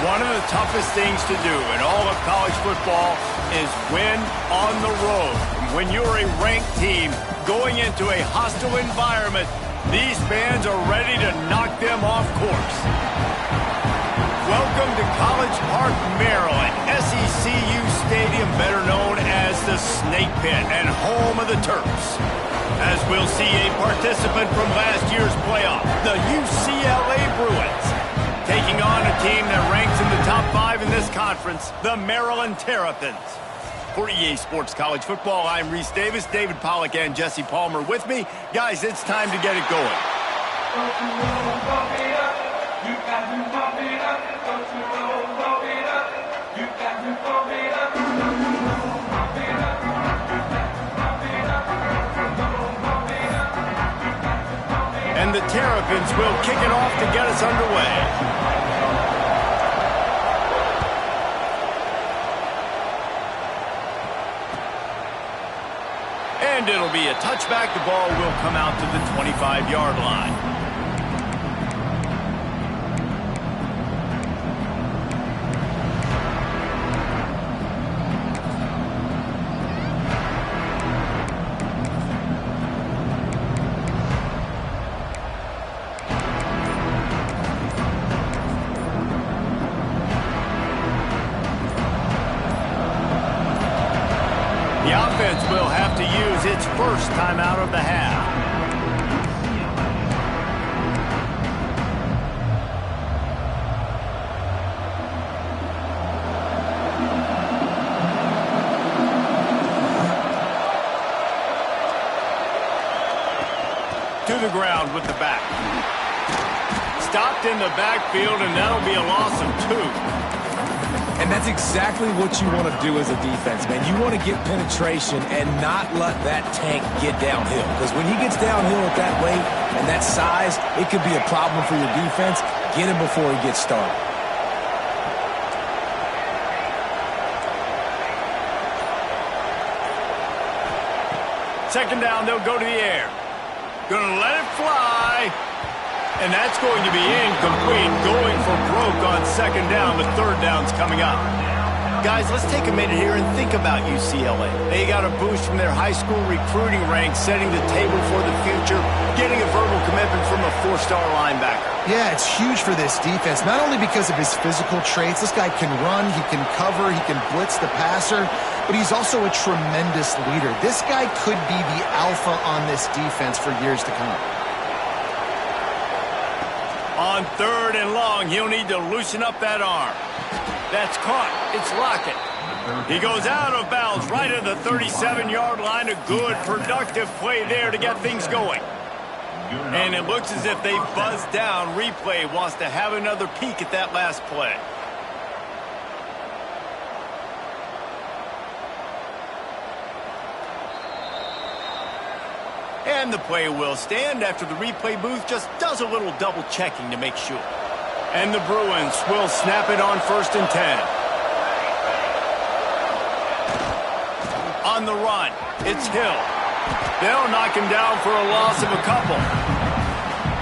One of the toughest things to do in all of college football is win on the road. When you're a ranked team going into a hostile environment, these fans are ready to knock them off course. Welcome to College Park, Maryland, SECU Stadium, better known as the Snake Pit and home of the Terps. As we'll see a participant from last year's playoff, the UCLA Bruins, taking on a team that ranks in the top 5 in this conference, the Maryland Terrapins. For EA Sports College Football, I'm Reese Davis, David Pollack, and Jesse Palmer with me. Guys, it's time to get it going. And the Terrapins will kick it off to get us underway. And it'll be a touchback. The ball will come out to the 25-yard line. The offense will have to use its first timeout of the half. To the ground with the back. Stopped in the backfield, and that'll be a loss of 2. And that's exactly what you want to do as a defense, man. You want to get penetration and not let that tank get downhill. Because when he gets downhill at that weight and that size, it could be a problem for your defense. Get him before he gets started. Second down, they'll go to the air. Gonna let it fly. And that's going to be incomplete, going for broke on second down, but third down's coming up. Guys, let's take a minute here and think about UCLA. They got a boost from their high school recruiting ranks, setting the table for the future, getting a verbal commitment from a 4-star linebacker. Yeah, it's huge for this defense, not only because of his physical traits. This guy can run, he can cover, he can blitz the passer, but he's also a tremendous leader. This guy could be the alpha on this defense for years to come. On third and long, he'll need to loosen up that arm. That's caught. It's Lockett. He goes out of bounds right at the 37-yard line. A good, productive play there to get things going. And it looks as if they buzzed down. Replay wants to have another peek at that last play. And the play will stand after the replay booth just does a little double checking to make sure. And the Bruins will snap it on 1st and 10. On the run, it's Hill. They'll knock him down for a loss of a couple.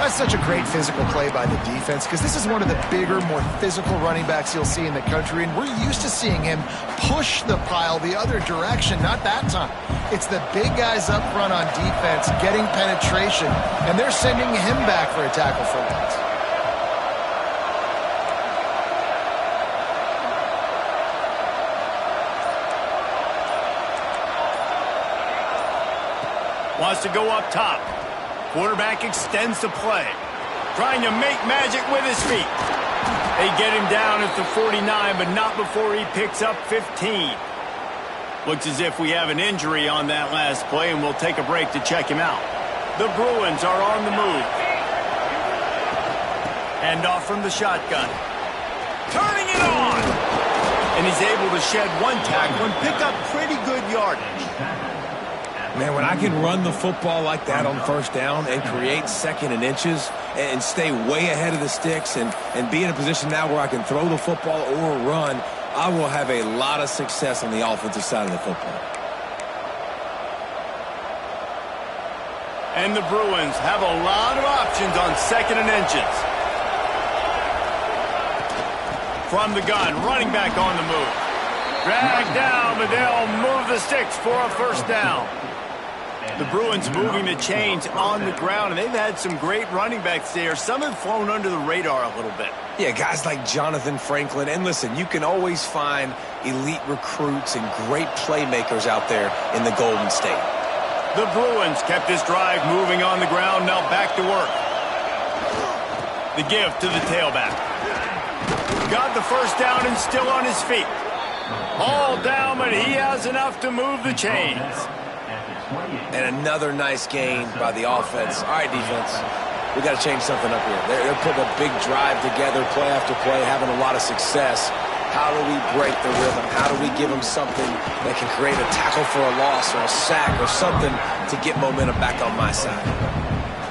That's such a great physical play by the defense because this is one of the bigger, more physical running backs you'll see in the country, and we're used to seeing him push the pile the other direction. Not that time. It's the big guys up front on defense getting penetration, and they're sending him back for a tackle for loss. Wants to go up top. Quarterback extends the play. Trying to make magic with his feet. They get him down at the 49, but not before he picks up 15. Looks as if we have an injury on that last play, and we'll take a break to check him out. The Bruins are on the move. Hand off from the shotgun. Turning it on! And he's able to shed one tackle and pick up pretty good yardage. Man, when I can run the football like that on first down and create second and inches and stay way ahead of the sticks and be in a position now where I can throw the football or run, I will have a lot of success on the offensive side of the football. And the Bruins have a lot of options on second and inches. From the gun, running back on the move. Dragged down, but they'll move the sticks for a first down. The Bruins moving the chains on the ground, and they've had some great running backs there. Some have flown under the radar a little bit. Yeah, guys like Jonathan Franklin. And listen, you can always find elite recruits and great playmakers out there in the Golden State. The Bruins kept this drive moving on the ground, now back to work. The give to the tailback. Got the first down and still on his feet. All down, but he has enough to move the chains. And another nice gain by the offense. All right, defense, we got to change something up here. They're putting a big drive together, play after play, having a lot of success. How do we break the rhythm? How do we give them something that can create a tackle for a loss or a sack or something to get momentum back on my side?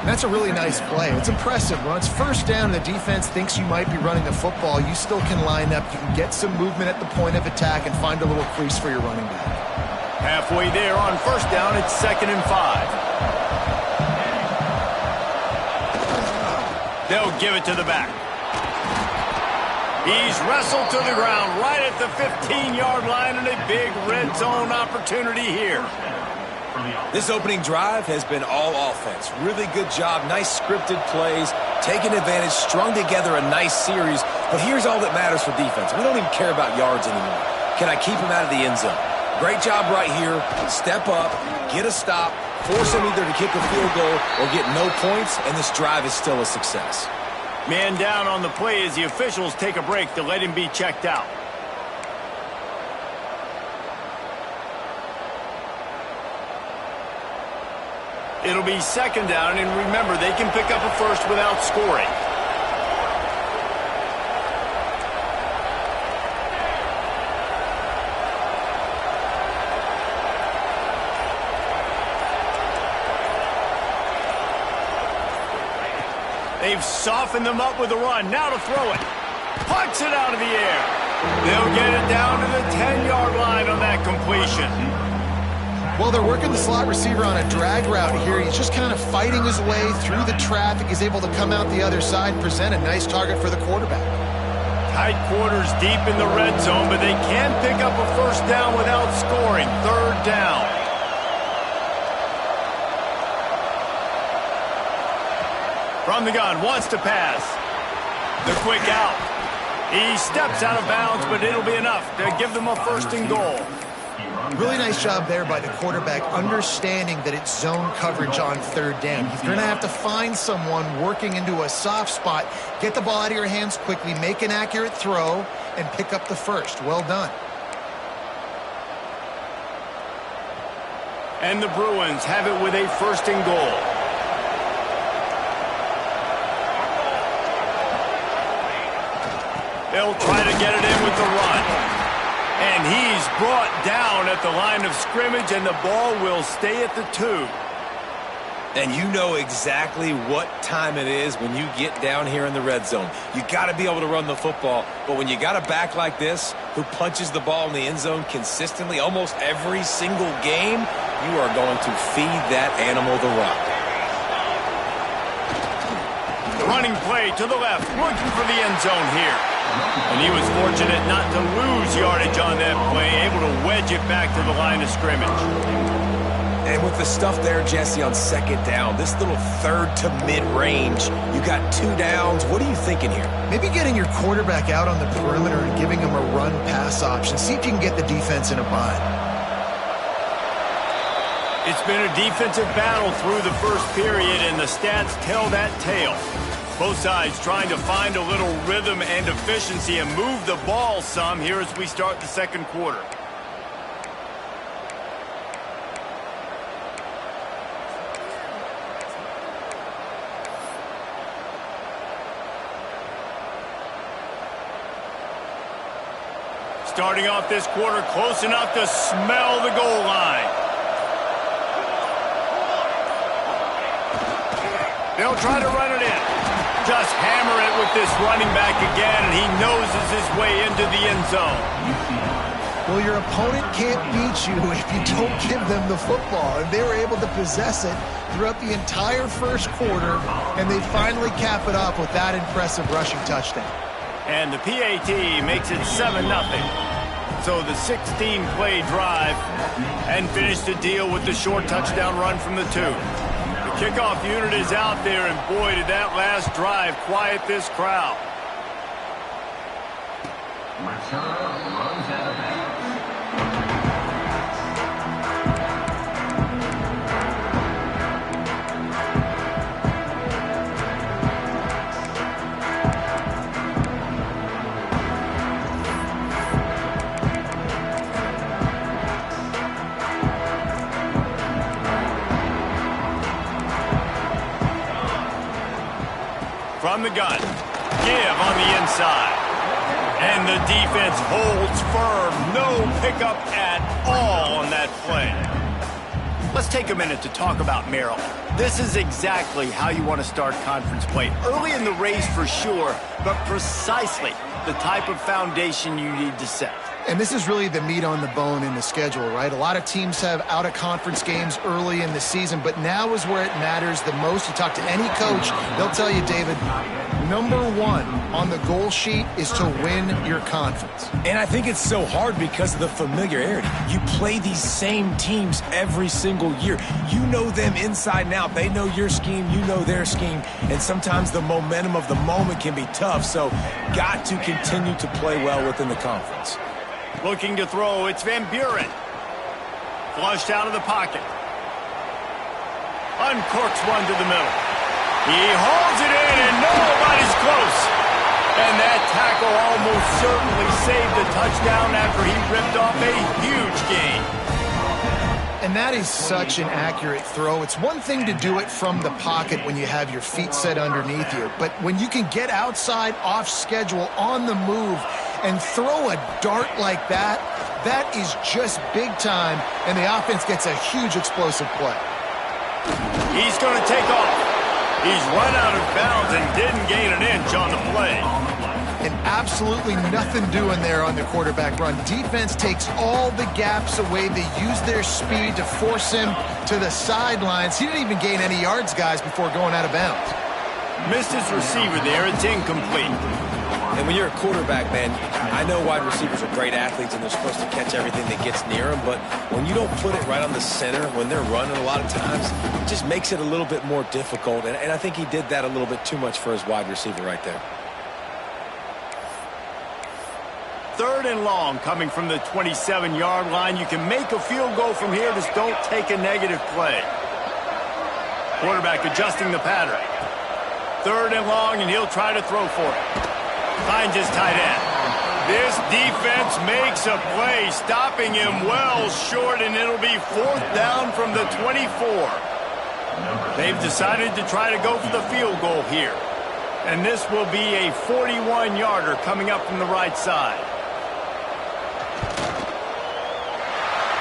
That's a really nice play. It's impressive. When it's first down and the defense thinks you might be running the football, you still can line up. You can get some movement at the point of attack and find a little crease for your running back. Halfway there on first down, it's 2nd and 5. They'll give it to the back. He's wrestled to the ground right at the 15-yard line, and a big red zone opportunity here. This opening drive has been all offense. Really good job, nice scripted plays, taking advantage, strung together a nice series. But here's all that matters for defense. We don't even care about yards anymore. Can I keep him out of the end zone? Great job right here. Step up, get a stop, force him either to kick a field goal or get no points, and this drive is still a success. Man down on the play as the officials take a break to let him be checked out. It'll be 2nd down, and remember, they can pick up a first without scoring. They've softened them up with a run. Now to throw it. Puts it out of the air. They'll get it down to the 10-yard line on that completion. Well, they're working the slot receiver on a drag route here. He's just kind of fighting his way through the traffic. He's able to come out the other side and present a nice target for the quarterback. Tight quarters deep in the red zone, but they can pick up a first down without scoring. 3rd down. From the gun, wants to pass. The quick out. He steps out of bounds, but it'll be enough to give them a 1st and goal. Really nice job there by the quarterback, understanding that it's zone coverage on 3rd down. You're going to have to find someone working into a soft spot, get the ball out of your hands quickly, make an accurate throw, and pick up the first. Well done. And the Bruins have it with a 1st and goal. They'll try to get it in with the run. And he's brought down at the line of scrimmage, and the ball will stay at the 2. And you know exactly what time it is when you get down here in the red zone. You got to be able to run the football, but when you got a back like this who punches the ball in the end zone consistently almost every single game, you are going to feed that animal the rock. Running play to the left, looking for the end zone here. And he was fortunate not to lose yardage on that play, able to wedge it back to the line of scrimmage. And with the stuff there, Jesse, on 2nd down, this little 3rd to mid-range, you got 2 downs. What are you thinking here? Maybe getting your quarterback out on the perimeter and giving him a run-pass option. See if you can get the defense in a bind. It's been a defensive battle through the first period, and the stats tell that tale. Both sides trying to find a little rhythm and efficiency and move the ball some here as we start the 2nd quarter. Starting off this quarter close enough to smell the goal line. They'll try to run it in. Just hammer it with this running back again, and he noses his way into the end zone. Well, your opponent can't beat you if you don't give them the football, and they were able to possess it throughout the entire 1st quarter, and they finally cap it off with that impressive rushing touchdown. And the PAT makes it 7-0. So the 16-play drive and finish the deal with the short touchdown run from the 2. The kickoff unit is out there, and boy, did that last drive quiet this crowd. Runs out of bounds. From the gun, give on the inside. And the defense holds firm. No pickup at all on that play. Let's take a minute to talk about Maryland. This is exactly how you want to start conference play. Early in the race for sure, but precisely the type of foundation you need to set. And this is really the meat on the bone in the schedule, right? A lot of teams have out-of-conference games early in the season, but now is where it matters the most. You talk to any coach, they'll tell you, David, number one on the goal sheet is to win your conference. And I think it's so hard because of the familiarity. You play these same teams every single year. You know them inside and out. They know your scheme, you know their scheme, and sometimes the momentum of the moment can be tough, so got to continue to play well within the conference. Looking to throw, it's Van Buren. Flushed out of the pocket. Uncorks one to the middle. He hauls it in, and nobody's close. And that tackle almost certainly saved the touchdown after he ripped off a huge gain. And that is such an accurate throw. It's one thing to do it from the pocket when you have your feet set underneath you, but when you can get outside, off schedule, on the move, and throw a dart like that, that is just big time, and the offense gets a huge explosive play. He's going to take off. He's run out of bounds and didn't gain an inch on the play. And absolutely nothing doing there on the quarterback run. Defense takes all the gaps away. They use their speed to force him to the sidelines. He didn't even gain any yards, guys, before going out of bounds. Missed his receiver there. It's incomplete. And when you're a quarterback, man, I know wide receivers are great athletes and they're supposed to catch everything that gets near them, but when you don't put it right on the center, when they're running a lot of times, it just makes it a little bit more difficult. And I think he did that a little bit too much for his wide receiver right there. 3rd and long coming from the 27-yard line. You can make a field goal from here. Just don't take a negative play. Quarterback adjusting the pattern. 3rd and long, and he'll try to throw for it. Finds his tight end. This defense makes a play, stopping him well short, and it'll be 4th down from the 24. They've decided to try to go for the field goal here. And this will be a 41-yarder coming up from the right side.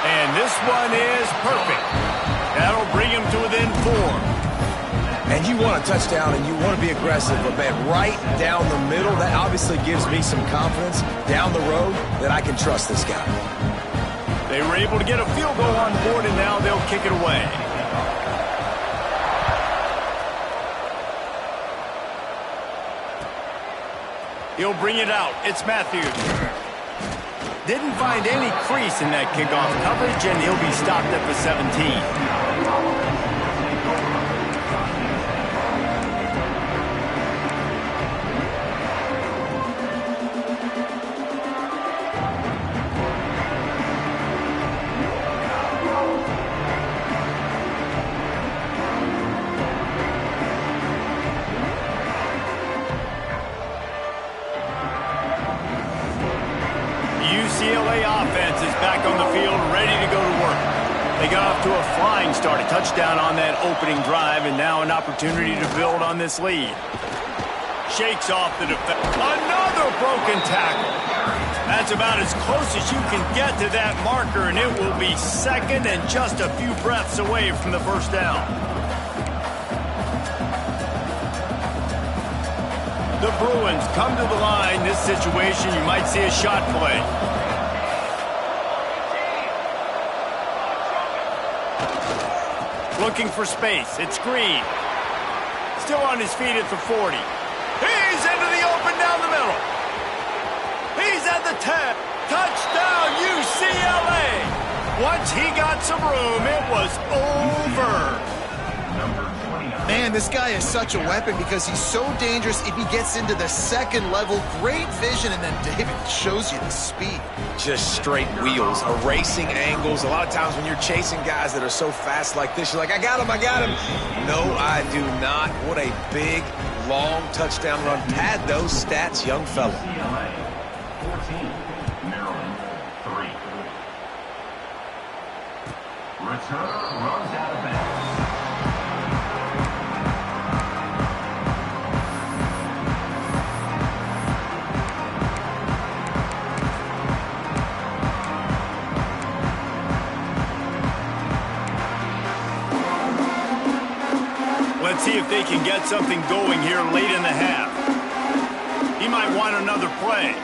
And this one is perfect. That'll bring him to within 4. And you want a touchdown and you want to be aggressive, but man, right down the middle, that obviously gives me some confidence down the road that I can trust this guy. They were able to get a field goal on board, and now they'll kick it away. He'll bring it out. It's Matthews. Didn't find any crease in that kickoff coverage, and he'll be stopped at the 17. UCLA offense is back on the field, ready to go to work. They got off to a flying start, a touchdown on that opening drive, and now an opportunity to build on this lead. Shakes off the defense. Another broken tackle. That's about as close as you can get to that marker, and it will be 2nd and just a few breaths away from the 1st down. The Bruins come to the line. This situation, you might see a shot play. Looking for space. It's Green. Still on his feet at the 40. He's into the open down the middle. Once he got some room, it was over. Man, this guy is such a weapon because he's so dangerous if he gets into the second level. Great vision, and then David shows you the speed. Just straight wheels, erasing angles. A lot of times when you're chasing guys that are so fast like this, you're like, I got him, I got him. No, I do not. What a big, long touchdown run. Pad those stats, young fella. 14, Maryland 3. Return runs out of bounds. Let's see if they can get something going here late in the half. He might want another play.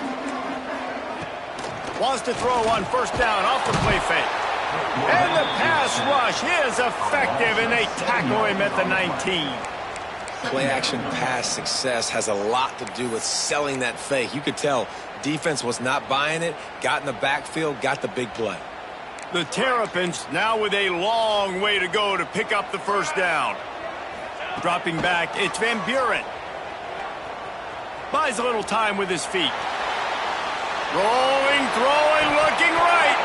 Wants to throw on first down off the play fake. And the pass rush is effective, and they tackle him at the 19. Play action pass success has a lot to do with selling that fake. You could tell defense was not buying it, got in the backfield, got the big play. The Terrapins now with a long way to go to pick up the first down. Dropping back, it's Van Buren. Buys a little time with his feet. Rolling, throwing, looking right.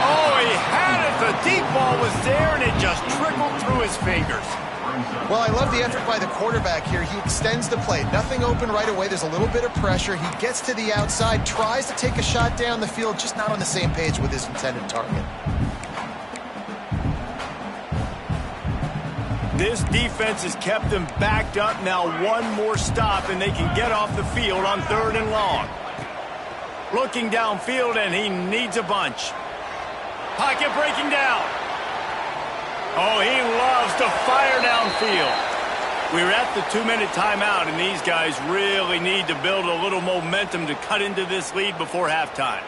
Oh, he had it. The deep ball was there, and it just trickled through his fingers. Well, I love the effort by the quarterback here. He extends the play. Nothing open right away. There's a little bit of pressure. He gets to the outside, tries to take a shot down the field, just not on the same page with his intended target. This defense has kept them backed up. Now one more stop, and they can get off the field on 3rd and long. Looking downfield, and he needs a bunch. Pocket breaking down. Oh, he loves to fire downfield. We're at the 2-minute timeout, and these guys really need to build a little momentum to cut into this lead before halftime.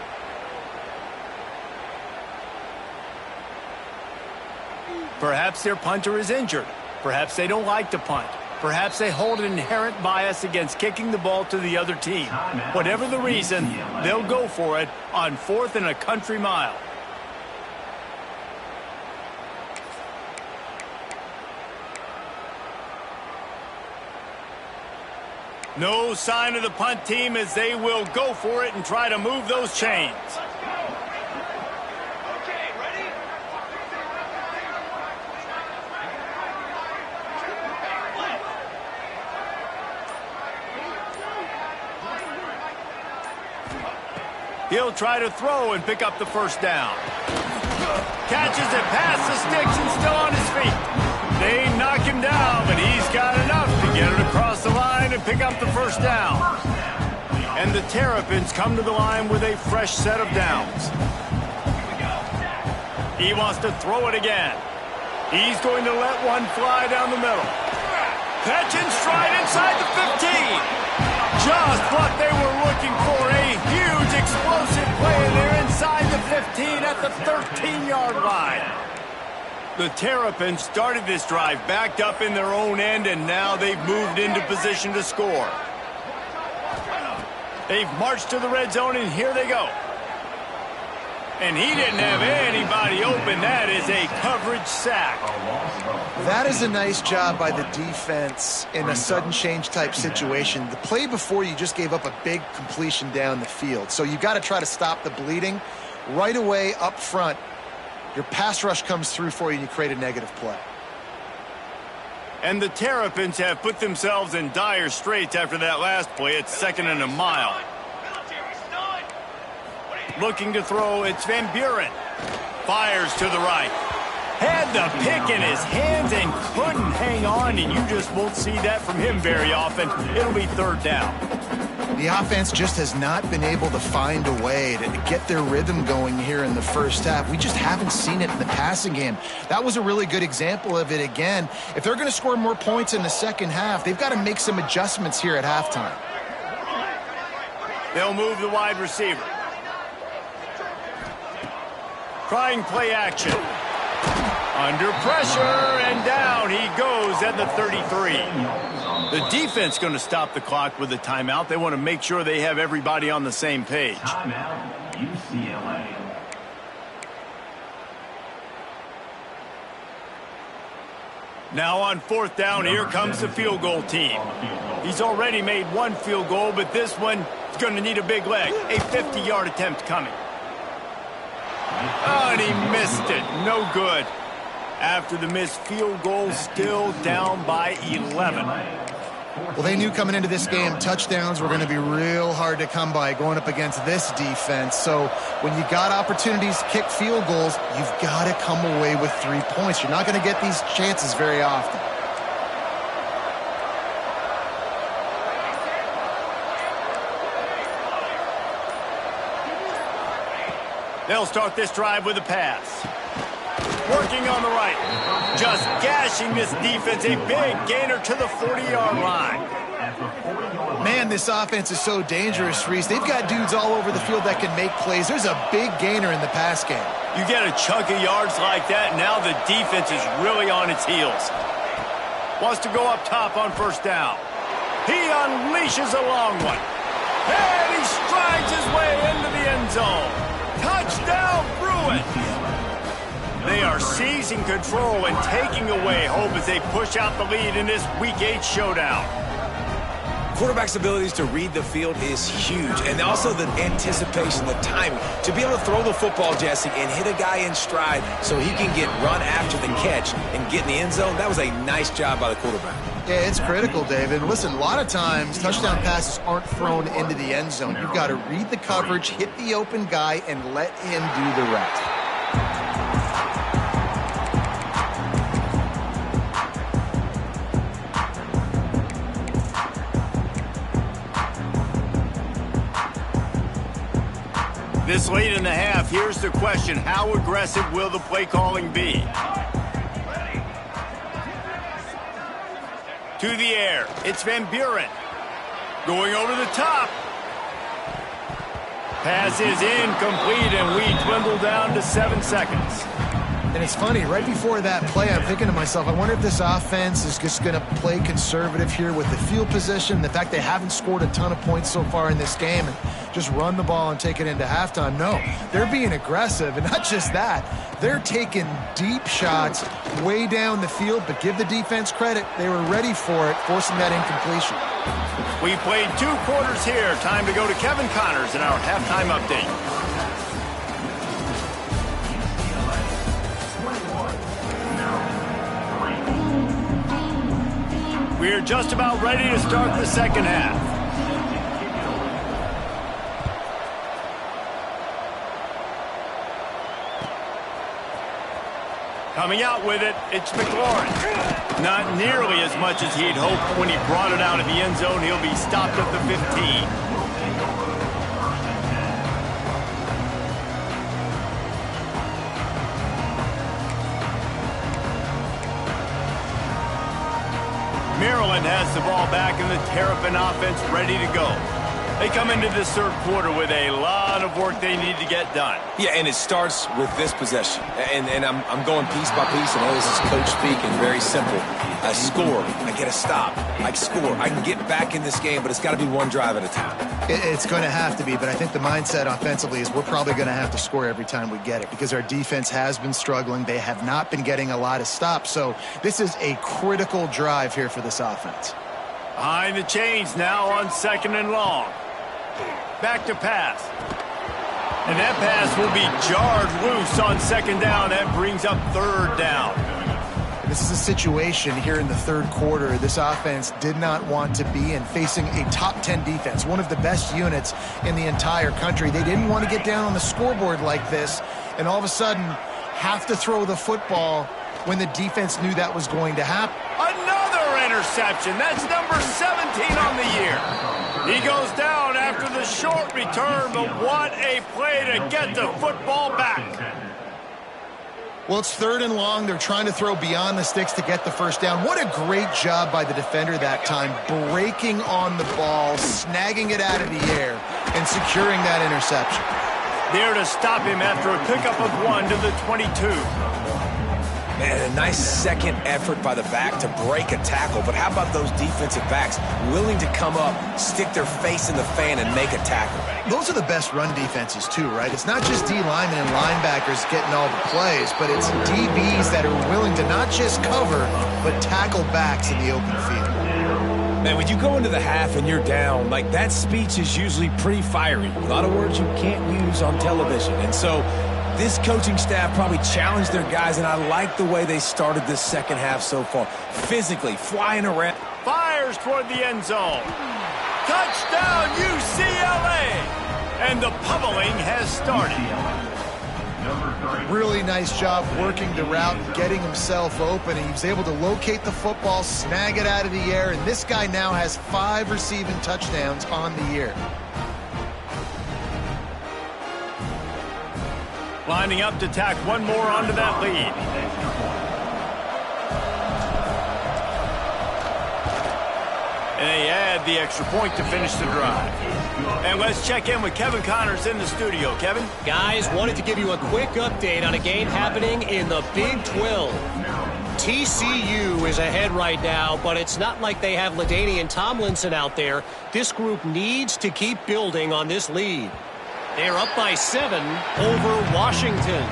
Perhaps their punter is injured. Perhaps they don't like to punt. Perhaps they hold an inherent bias against kicking the ball to the other team. Whatever the reason, they'll go for it on 4th and a country mile. No sign of the punt team as they will go for it and try to move those chains. He'll try to throw and pick up the first down. Catches it past the sticks and still on his feet. They knock him down, but he's got enough to get it across the line and pick up the first down. And the Terrapins come to the line with a fresh set of downs. He wants to throw it again. He's going to let one fly down the middle. Catch and stride inside the 15. Just what they were looking for. A huge explosive play, and they're inside the 15 at the 13-yard line. The Terrapins started this drive backed up in their own end, and now they've moved into position to score. They've marched to the red zone, and here they go. And he didn't have anybody open. That is a coverage sack. That is a nice job by the defense in a sudden change type situation. The play before, you just gave up a big completion down the field. So you've got to try to stop the bleeding right away up front. Your pass rush comes through for you, and you create a negative play. And the Terrapins have put themselves in dire straits after that last play. It's 2nd and a mile. Looking to throw, it's Van Buren. Fires to the right. Had the pick in his hands and couldn't hang on, and you just won't see that from him very often. It'll be 3rd down. The offense just has not been able to find a way to get their rhythm going here in the first half. We just haven't seen it in the passing game. That was a really good example of it again. If they're going to score more points in the second half, they've got to make some adjustments here at halftime. They'll move the wide receiver. Trying play action. Under pressure, and down he goes at the 33. The defense going to stop the clock with a timeout. They want to make sure they have everybody on the same page. Timeout, UCLA. Now on 4th down, here comes the field goal team. He's already made one field goal, but this one is going to need a big leg. A 50-yard attempt coming. Oh, and he missed it. No good. After the missed field goal, still down by 11. Well, they knew coming into this game touchdowns were going to be real hard to come by going up against this defense. So when you got opportunities to kick field goals, you've got to come away with 3 points. You're not going to get these chances very often. They'll start this drive with a pass. Working on the right. Just gashing this defense. A big gainer to the 40-yard line. Man, this offense is so dangerous, Reese. They've got dudes all over the field that can make plays. There's a big gainer in the pass game. You get a chunk of yards like that, now the defense is really on its heels. Wants to go up top on 1st down. He unleashes a long one. And he strides his way into the end zone. Touchdown, Bruins! They are seizing control and taking away hope as they push out the lead in this Week 8 showdown. Quarterback's abilities to read the field is huge, and also the anticipation, the timing. To be able to throw the football, Jesse, and hit a guy in stride so he can get run after the catch and get in the end zone, that was a nice job by the quarterback. Yeah, it's critical, David. Listen, a lot of times touchdown passes aren't thrown into the end zone. You've got to read the coverage, hit the open guy, and let him do the rest. This late in the half, here's the question. How aggressive will the play calling be? To the air. It's Van Buren. Going over the top. Pass is incomplete, and we dwindle down to 7 seconds. And it's funny, right before that play, I'm thinking to myself, I wonder if this offense is just going to play conservative here with the field position, the fact they haven't scored a ton of points so far in this game, and just run the ball and take it into halftime. No, they're being aggressive, and not just that. They're taking deep shots way down the field, but give the defense credit. They were ready for it, forcing that incompletion. We played 2 quarters here. Time to go to Kevin Connors in our halftime update. We're just about ready to start the second half. Coming out with it, it's McLaurin. Not nearly as much as he'd hoped when he brought it out of the end zone. He'll be stopped at the 15. Maryland has the ball back and the Terrapin offense ready to go. They come into this 3rd quarter with a lot of work they need to get done. Yeah, and it starts with this possession. And I'm going piece by piece, and this is coach speaking, very simple. I score, I get a stop, I score. I can get back in this game, but it's got to be one drive at a time. It's going to have to be, but I think the mindset offensively is we're probably going to have to score every time we get it because our defense has been struggling. They have not been getting a lot of stops, so this is a critical drive here for this offense. Behind the chains now on 2nd and long. Back to pass. And that pass will be jarred loose on 2nd down. That brings up 3rd down. This is a situation here in the 3rd quarter this offense did not want to be in, facing a top 10 defense, one of the best units in the entire country. They didn't want to get down on the scoreboard like this and all of a sudden have to throw the football when the defense knew that was going to happen. Another interception. That's number 17 on the year. He goes down after the short return, but what a play to get the football back. Well, it's 3rd and long. They're trying to throw beyond the sticks to get the 1st down. What a great job by the defender that time, breaking on the ball, snagging it out of the air, and securing that interception. There to stop him after a pickup of 1 to the 22. Man, a nice second effort by the back to break a tackle. But how about those defensive backs willing to come up, stick their face in the fan, and make a tackle? Those are the best run defenses too, right? It's not just D linemen and linebackers getting all the plays, but it's DBs that are willing to not just cover, but tackle backs in the open field. Man, when you go into the half and you're down, like that speech is usually pretty fiery. A lot of words you can't use on television. And so this coaching staff probably challenged their guys, and I like the way they started this second half so far. Physically, flying around. Fires toward the end zone. Touchdown, UCLA! And the pummeling has started. Really nice job working the route, getting himself open, and he was able to locate the football, snag it out of the air, and this guy now has 5 receiving touchdowns on the year. Lining up to tack one more onto that lead. And they add the extra point to finish the drive. And let's check in with Kevin Connors in the studio. Kevin? Guys, wanted to give you a quick update on a game happening in the Big 12. TCU is ahead right now, but it's not like they have LaDainian Tomlinson out there. This group needs to keep building on this lead. They're up by 7 over Washington.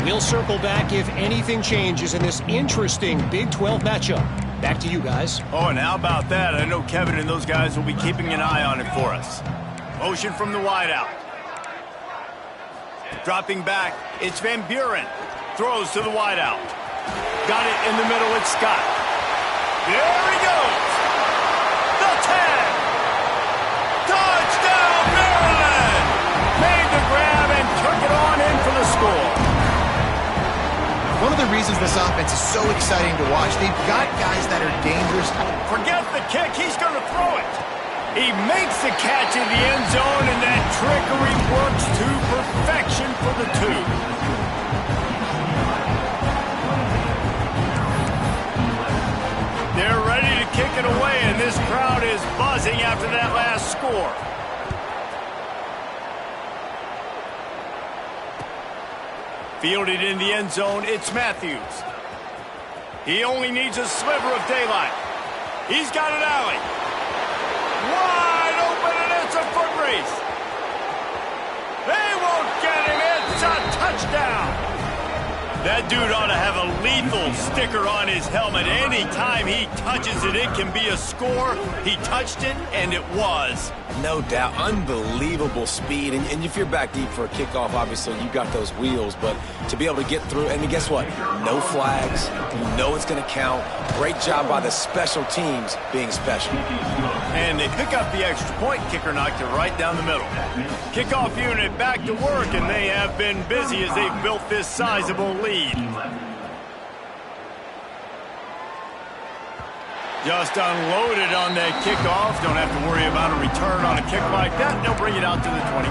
We'll circle back if anything changes in this interesting Big 12 matchup. Back to you guys. Oh, and how about that? I know Kevin and those guys will be keeping an eye on it for us. Motion from the wideout. Dropping back, it's Van Buren. Throws to the wideout. Got it in the middle, it's Scott. There he goes. The 10. Touchdown, Maryland! Made the grab and took it on in for the score. One of the reasons this offense is so exciting to watch, they've got guys that are dangerous. Forget the kick, he's going to throw it. He makes the catch in the end zone, and that trickery works to perfection for the 2. They're ready to kick it away, and this crowd is buzzing after that last score. Fielded in the end zone, it's Matthews. He only needs a sliver of daylight. He's got an alley. Wide open, and it's a foot race. They won't get him. It's a touchdown. That dude ought to have a lethal sticker on his helmet. Anytime he touches it, it can be a score. He touched it, and it was. No doubt. Unbelievable speed. And if you're back deep for a kickoff, obviously you got those wheels. But to be able to get through, and guess what? No flags. You know it's going to count. Great job by the special teams being special. And they pick up the extra point. Kicker knocked it right down the middle. Kickoff unit back to work, and they have been busy as they've built this sizable lead. Just unloaded on that kickoff. Don't have to worry about a return on a kick like that. They'll bring it out to the 25.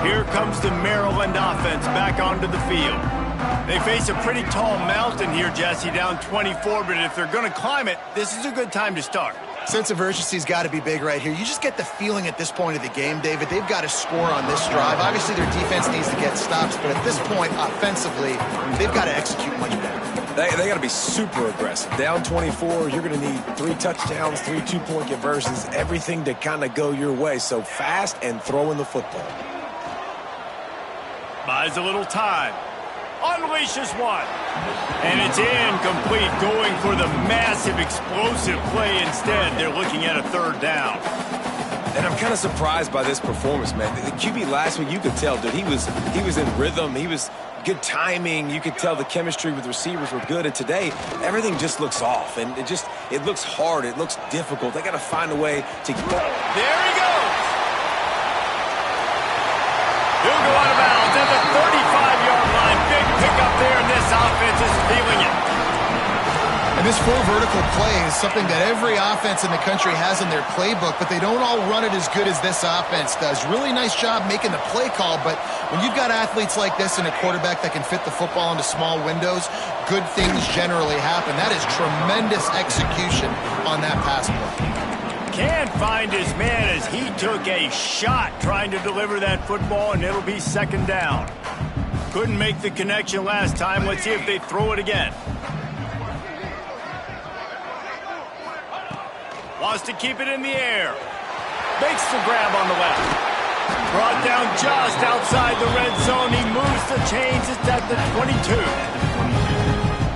Here comes the Maryland offense back onto the field. They face a pretty tall mountain here, Jesse, down 24, but if they're going to climb it, this is a good time to start. Sense of urgency's got to be big right here. You just get the feeling at this point of the game, David, they've got to score on this drive. Obviously, their defense needs to get stops, but at this point, offensively, they've got to execute much better. They got to be super aggressive. Down 24, you're going to need 3 touchdowns, 3 two-point conversions, everything to kind of go your way. So fast and throwing the football. Buys a little time. Unleashes one. And it's incomplete, going for the massive explosive play instead. They're looking at a 3rd down. And I'm kind of surprised by this performance, man. The QB last week, you could tell, dude, he was in rhythm. He was good timing. You could tell the chemistry with receivers were good. And today, everything just looks off. And it looks hard. It looks difficult. They got to find a way to get. There he goes. He'll go out of bounds at the 35-yard line. Big pickup there, and this offense is feeling it. And this full vertical play is something that every offense in the country has in their playbook, but they don't all run it as good as this offense does. Really nice job making the play call, but when you've got athletes like this and a quarterback that can fit the football into small windows, good things generally happen. That is tremendous execution on that pass play. Can't find his man as he took a shot trying to deliver that football, and it'll be second down. Couldn't make the connection last time. Let's see if they throw it again. Wants to keep it in the air. Makes the grab on the left. Brought down just outside the red zone. He moves the chains. It's at the 22.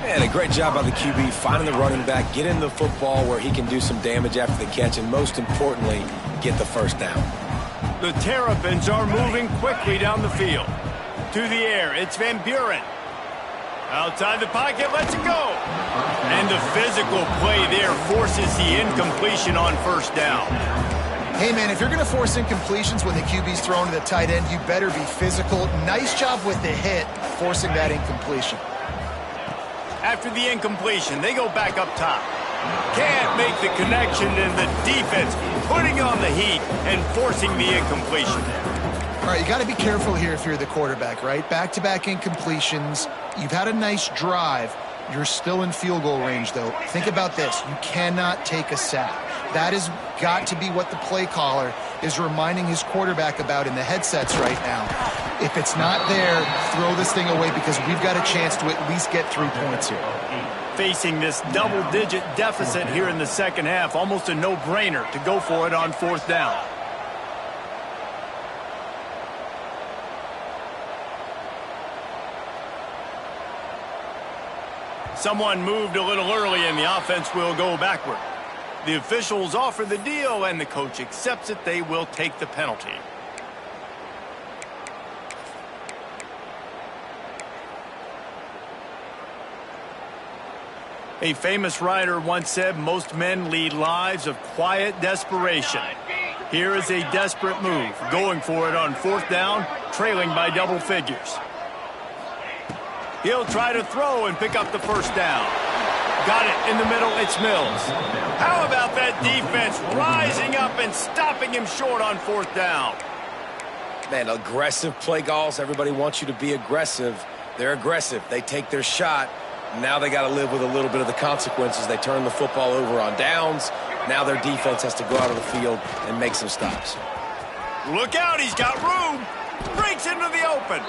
And a great job by the QB finding the running back, getting the football where he can do some damage after the catch, and most importantly, get the first down. The Terrapins are moving quickly down the field. To the air, it's Van Buren. Outside the pocket, lets it go. And the physical play there forces the incompletion on first down. Hey, man, if you're going to force incompletions when the QB's thrown to the tight end, you better be physical. Nice job with the hit, forcing that incompletion. After the incompletion, they go back up top. Can't make the connection, and the defense putting on the heat and forcing the incompletion. All right, you got to be careful here if you're the quarterback, right? Back-to-back incompletions. You've had a nice drive. You're still in field goal range, though. Think about this. You cannot take a sack. That has got to be what the play caller is reminding his quarterback about in the headsets right now. If it's not there, throw this thing away because we've got a chance to at least get 3 points here. Facing this double-digit deficit here in the second half, almost a no-brainer to go for it on fourth down. Someone moved a little early, and the offense will go backward. The officials offer the deal, and the coach accepts it. They will take the penalty. A famous writer once said, most men lead lives of quiet desperation. Here is a desperate move, going for it on fourth down, trailing by double figures. He'll try to throw and pick up the first down. Got it in the middle, it's Mills. How about that defense rising up and stopping him short on fourth down? Man, aggressive play calls. Everybody wants you to be aggressive. They're aggressive. They take their shot. Now they got to live with a little bit of the consequences. They turn the football over on downs. Now their defense has to go out of the field and make some stops. Look out, he's got room. Breaks into the open.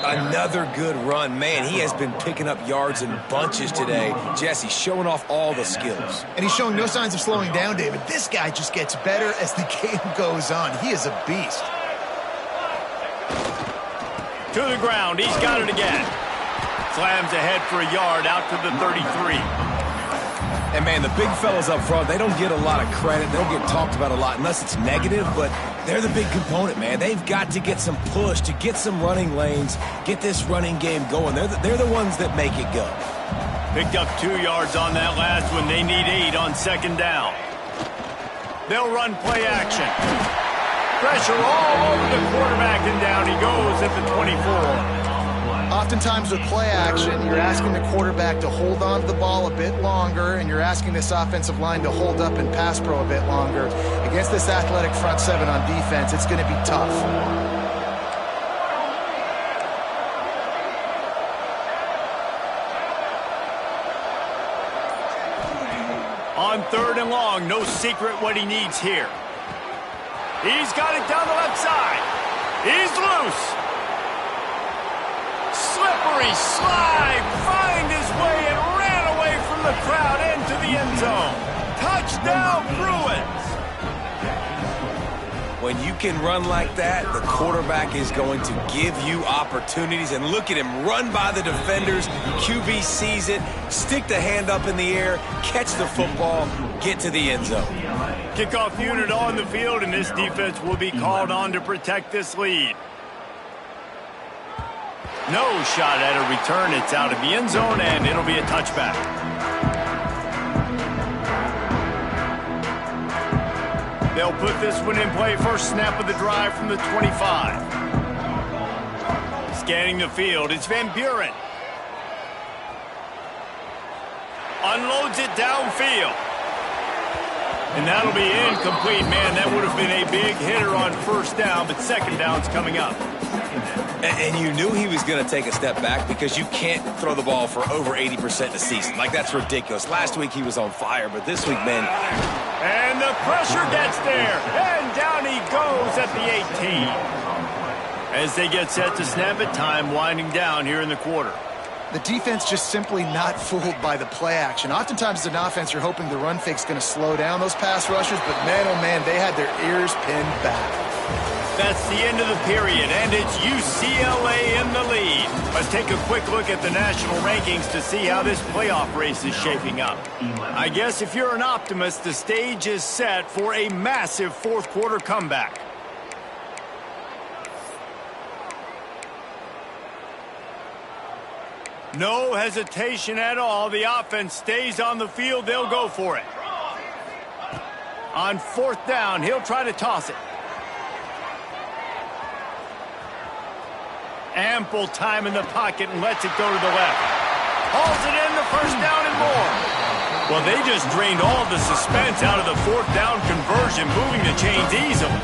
Another good run. Man, he has been picking up yards in bunches today. Jesse showing off all the skills. And he's showing no signs of slowing down, David. This guy just gets better as the game goes on. He is a beast. To the ground, he's got it again. Slams ahead for a yard out to the 33. And, man, the big fellas up front, they don't get a lot of credit. They don't get talked about a lot unless it's negative, but they're the big component, man. They've got to get some push to get some running lanes, get this running game going. They're the ones that make it go. Picked up 2 yards on that last one. They need 8 on second down. They'll run play action. Pressure all over the quarterback, and down he goes at the 24. Oftentimes with play action, you're asking the quarterback to hold on to the ball a bit longer, and you're asking this offensive line to hold up and pass pro a bit longer. Against this athletic front seven on defense, it's going to be tough. On third and long, no secret what he needs here. He's got it down the left side. He's loose. Slippery slide, find his way and ran away from the crowd into the end zone. Touchdown, Bruins. When you can run like that, the quarterback is going to give you opportunities. And look at him run by the defenders. QB sees it, stick the hand up in the air, catch the football, get to the end zone. Kickoff unit on the field, and this defense will be called on to protect this lead. No shot at a return. It's out of the end zone, and it'll be a touchback. They'll put this one in play. First snap of the drive from the 25. Scanning the field, it's Van Buren. Unloads it downfield. And that'll be incomplete. Man, that would have been a big hitter on first down, but second down's coming up. And you knew he was going to take a step back because you can't throw the ball for over 80% in a season. Like, that's ridiculous. Last week he was on fire, but this week, man, And the pressure gets there. And down he goes at the 18. As they get set to snap it, time winding down here in the quarter. The defense just simply not fooled by the play action. Oftentimes as an offense, you're hoping the run fake's going to slow down those pass rushers, but man, oh man, they had their ears pinned back. That's the end of the period, and it's UCLA in the lead. Let's take a quick look at the national rankings to see how this playoff race is shaping up. I guess if you're an optimist, the stage is set for a massive fourth quarter comeback. No hesitation at all. The offense stays on the field. They'll go for it. On fourth down, he'll try to toss it. Ample time in the pocket and lets it go to the left. Hauls it in, the first down and more. Well, they just drained all the suspense out of the fourth down conversion, moving the chains easily.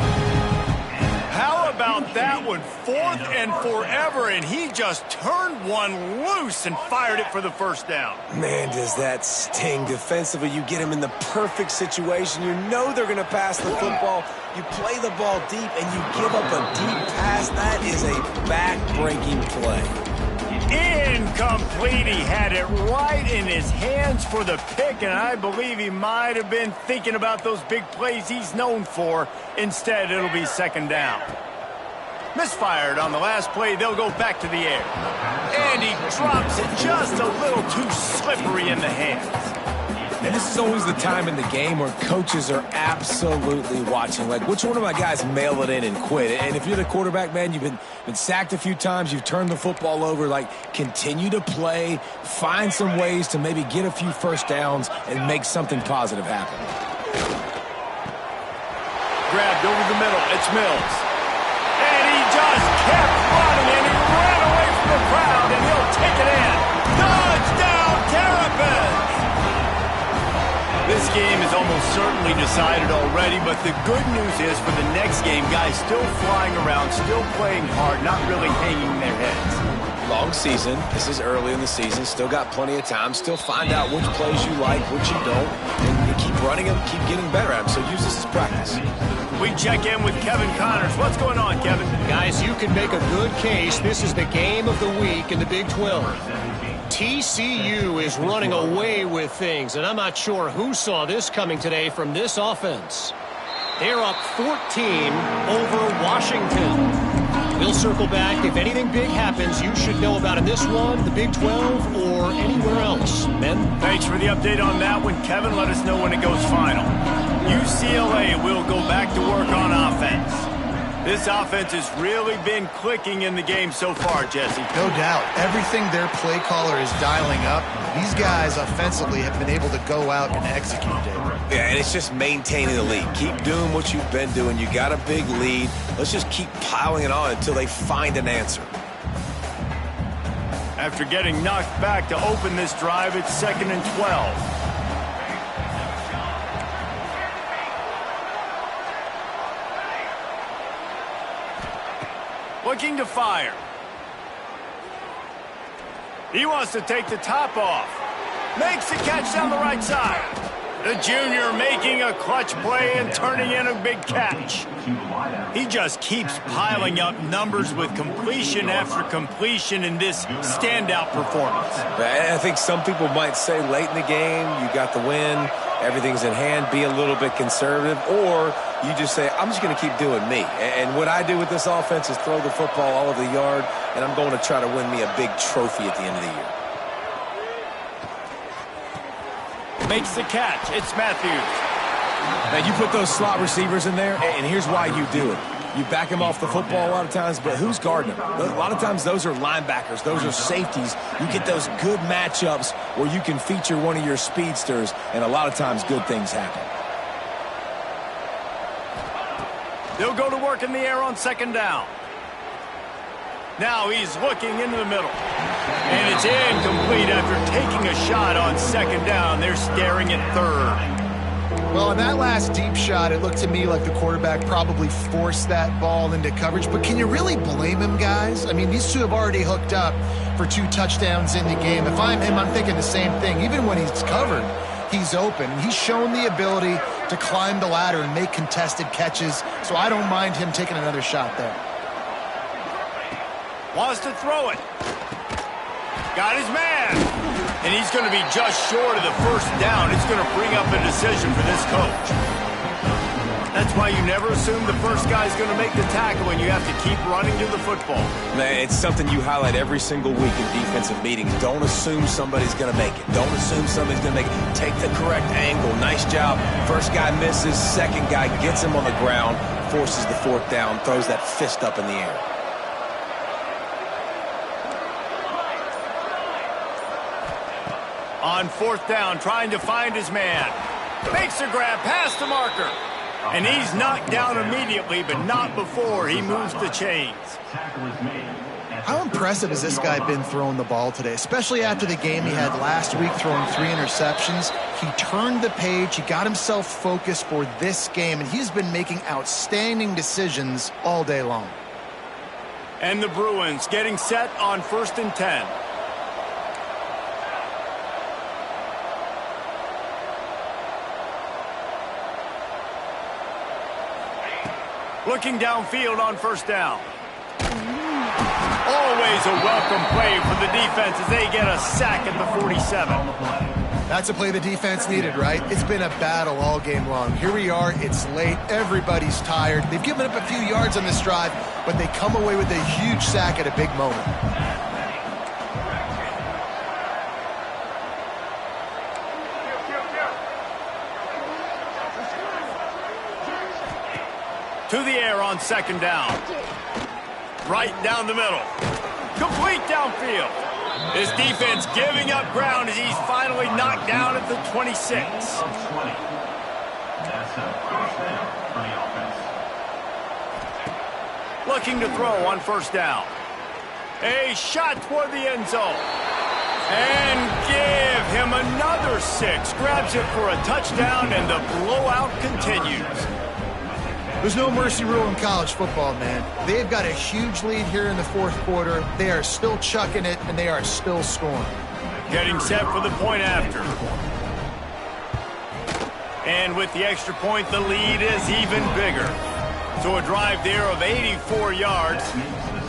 How about that one? Fourth and forever, and he just turned one loose and fired it for the first down. Man, does that sting defensively. You get him in the perfect situation. You know they're going to pass the football. You play the ball deep, and you give up a deep pass. That is a back-breaking play. Incomplete. He had it right in his hands for the pick, and I believe he might have been thinking about those big plays he's known for. Instead, it'll be second down. Misfired on the last play. They'll go back to the air. And he drops it just a little too slippery in the hands. And this is always the time in the game where coaches are absolutely watching. Like, which one of my guys mail it in and quit? And if you're the quarterback, man, you've been sacked a few times, you've turned the football over, like, continue to play, find some ways to maybe get a few first downs and make something positive happen. Grabbed over the middle. It's Mills. And he just kept running, and he ran away from the crowd, and he'll take it in. Touchdown, Terrapins! This game is almost certainly decided already, but the good news is for the next game, guys still flying around, still playing hard, not really hanging their heads. Long season. This is early in the season. Still got plenty of time. Still find out which plays you like, which you don't, and you keep running them, keep getting better at them. So use this as practice. We check in with Kevin Connors. What's going on, Kevin? Guys, you can make a good case. This is the game of the week in the Big 12. TCU is running away with things, and I'm not sure who saw this coming today from this offense. They're up 14 over Washington. We'll circle back. If anything big happens, you should know about in this one, the Big 12, or anywhere else. Ben? Thanks for the update on that one, Kevin. Let us know when it goes final. UCLA will go back to work on offense. This offense has really been clicking in the game so far, Jesse. No doubt. Everything their play caller is dialing up, these guys offensively have been able to go out and execute, David. Yeah, and it's just maintaining the lead. Keep doing what you've been doing. You got a big lead. Let's just keep piling it on until they find an answer. After getting knocked back to open this drive, it's 2nd and 12. Looking to fire. He wants to take the top off. Makes the catch down the right side. The junior making a clutch play and turning in a big catch. He just keeps piling up numbers with completion after completion in this standout performance. I think some people might say late in the game, you got the win, everything's in hand, be a little bit conservative, or you just say, I'm just going to keep doing me. And what I do with this offense is throw the football all over the yard, and I'm going to try to win me a big trophy at the end of the year. Makes the catch. It's Matthews. Now, you put those slot receivers in there, and here's why you do it. You back them off the football a lot of times, but who's guarding them? A lot of times those are linebackers. Those are safeties. You get those good matchups where you can feature one of your speedsters, and a lot of times good things happen. They'll go to work in the air on 2nd down. Now he's looking into the middle. And it's incomplete after taking a shot on 2nd down. They're staring at 3rd. Well, in that last deep shot, it looked to me like the quarterback probably forced that ball into coverage. But can you really blame him, guys? I mean, these two have already hooked up for 2 touchdowns in the game. If I'm him, I'm thinking the same thing. Even when he's covered, he's open. He's shown the ability to climb the ladder and make contested catches, so I don't mind him taking another shot there. Wants to throw it. Got his man. And he's going to be just short of the first down. It's going to bring up a decision for this coach. That's why you never assume the first guy's going to make the tackle and you have to keep running to the football. Man, it's something you highlight every single week in defensive meetings. Don't assume somebody's going to make it. Don't assume somebody's going to make it. Take the correct angle. Nice job. First guy misses. Second guy gets him on the ground, forces the fourth down, throws that fist up in the air. On fourth down, trying to find his man. Makes a grab past the marker. And he's knocked down immediately, but not before he moves the chains. How impressive has this guy been throwing the ball today, especially after the game he had last week throwing 3 interceptions? He turned the page, he got himself focused for this game, and he's been making outstanding decisions all day long. And the Bruins getting set on 1st and 10. Looking downfield on first down. Always a welcome play for the defense as they get a sack at the 47. That's a play the defense needed, right? It's been a battle all game long. Here we are, it's late, everybody's tired. They've given up a few yards on this drive, but they come away with a huge sack at a big moment. To the air on 2nd down. Right down the middle. Complete downfield. His defense giving up ground as he's finally knocked down at the 26. That's a first down for the offense. Looking to throw on 1st down. A shot toward the end zone. And give him another 6. Grabs it for a touchdown, and the blowout continues. There's no mercy rule in college football, man. They've got a huge lead here in the 4th quarter. They are still chucking it, and they are still scoring. Getting set for the point after. And with the extra point, the lead is even bigger. So a drive there of 84 yards.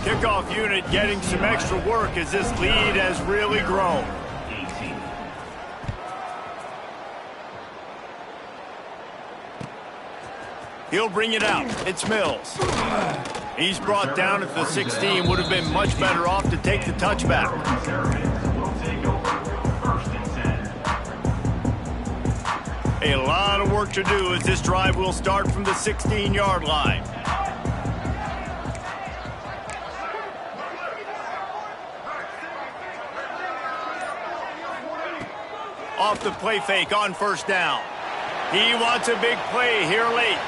Kickoff unit getting some extra work as this lead has really grown. He'll bring it out. It's Mills. He's brought down at the 16. Would have been much better off to take the touchback. A lot of work to do as this drive will start from the 16-yard line. Off the play fake on 1st down. He wants a big play here late.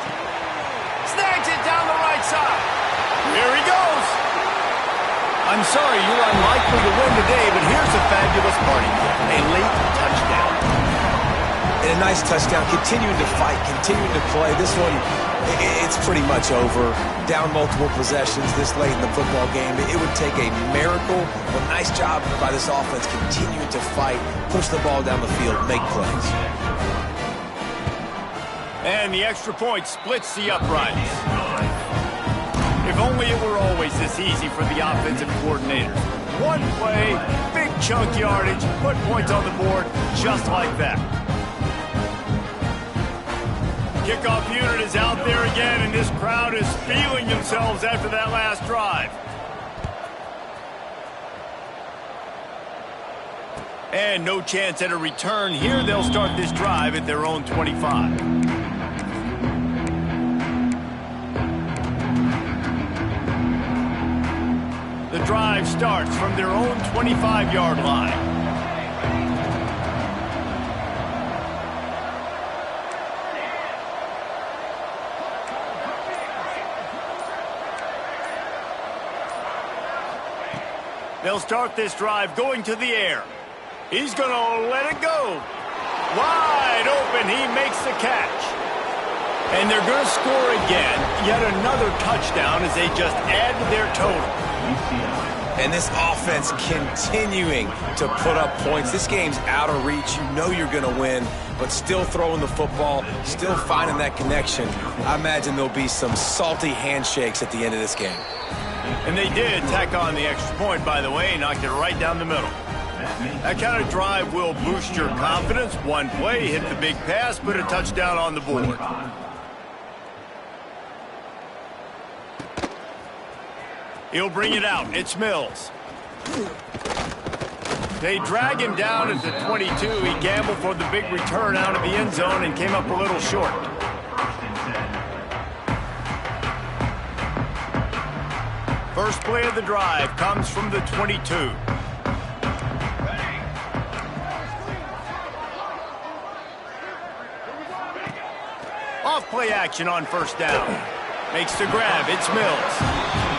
Snags it down the right side. Here he goes. I'm sorry you're unlikely to win today, but here's a fabulous party kick. A late touchdown. And a nice touchdown. Continuing to fight, continuing to play. This one, it's pretty much over. Down multiple possessions this late in the football game. It would take a miracle. A nice job by this offense continuing to fight, push the ball down the field, make plays. And the extra point splits the uprights. If only it were always this easy for the offensive coordinator. One play, big chunk yardage, put points on the board just like that. Kickoff unit is out there again, and this crowd is feeling themselves after that last drive. And no chance at a return here. They'll start this drive at their own 25. The drive starts from their own 25-yard line. They'll start this drive going to the air. He's going to let it go. Wide open, he makes the catch. And they're going to score again. Yet another touchdown as they just add to their total. And this offense continuing to put up points. This game's out of reach. You know you're going to win, but still throwing the football, still finding that connection. I imagine there'll be some salty handshakes at the end of this game. And they did tack on the extra point, by the way, knocked it right down the middle. That kind of drive will boost your confidence. One play, hit the big pass, put a touchdown on the board. He'll bring it out. It's Mills. They drag him down at the 22. He gambled for the big return out of the end zone and came up a little short. First play of the drive comes from the 22. Off play action on first down. Makes the grab. It's Mills.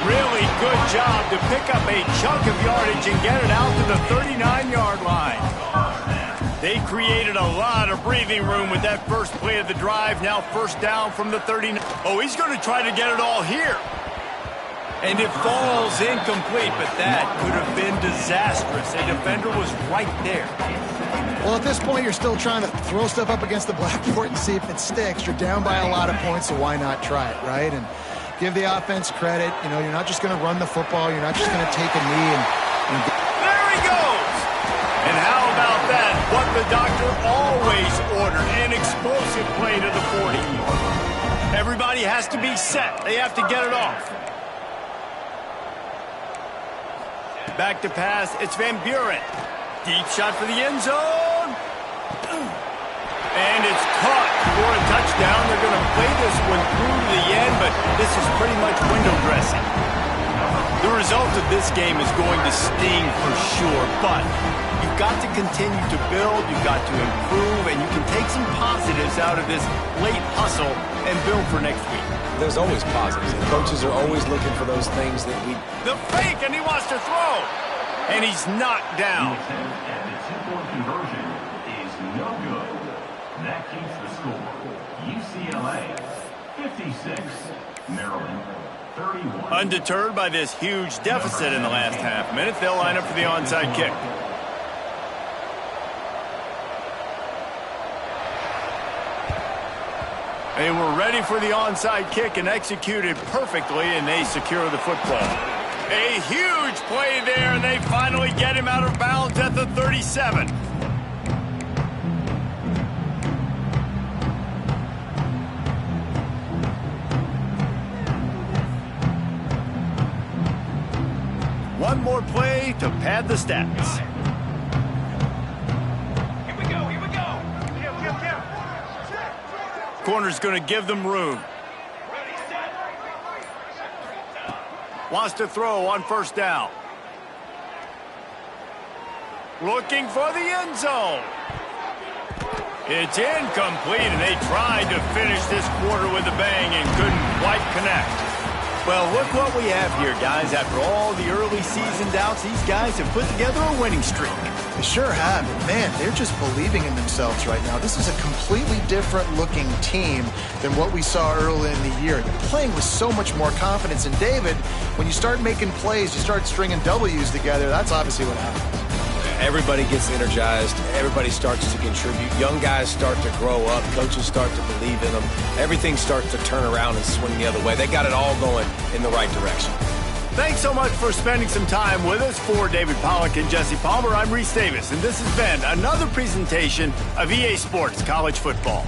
Really good job to pick up a chunk of yardage and get it out to the 39-yard line. They created a lot of breathing room with that first play of the drive. Now first down from the 39. Oh, he's going to try to get it all here. And it falls incomplete, but that could have been disastrous. A defender was right there. Well, at this point, you're still trying to throw stuff up against the blackboard and see if it sticks. You're down by a lot of points, so why not try it, right? And give the offense credit. You know, you're not just going to run the football. You're not just going to take a knee and there he goes! And how about that? What the doctor always ordered, an explosive play to the 40. Everybody has to be set. They have to get it off. Back to pass. It's Van Buren. Deep shot for the end zone. And it's caught for a touchdown. They're going to play this one through to the end, but this is pretty much window dressing. The result of this game is going to sting for sure, but you've got to continue to build, you've got to improve, and you can take some positives out of this late hustle and build for next week. There's always positives, and coaches are always looking for those things that we... The fake, and he wants to throw. And he's knocked down. And the two-point conversion is no good. That keeps the score. UCLA, 56. Maryland, 31. Undeterred by this huge deficit in the last half minute, they'll line up for the onside kick. They were ready for the onside kick and executed perfectly, and they secure the football. A huge play there, and they finally get him out of bounds at the 37. One more play to pad the stats. Here we go. Corner's going to give them room. Wants to throw on first down. Looking for the end zone. It's incomplete, and they tried to finish this quarter with a bang and couldn't quite connect. Well, look what we have here, guys. After all the early season doubts, these guys have put together a winning streak. They sure have. And man, they're just believing in themselves right now. This is a completely different looking team than what we saw early in the year. They're playing with so much more confidence. And David, when you start making plays, you start stringing W's together, that's obviously what happens. Everybody gets energized. Everybody starts to contribute. Young guys start to grow up. Coaches start to believe in them. Everything starts to turn around and swing the other way. They got it all going in the right direction. Thanks so much for spending some time with us. For David Pollack and Jesse Palmer, I'm Reese Davis, and this has been another presentation of EA Sports College Football.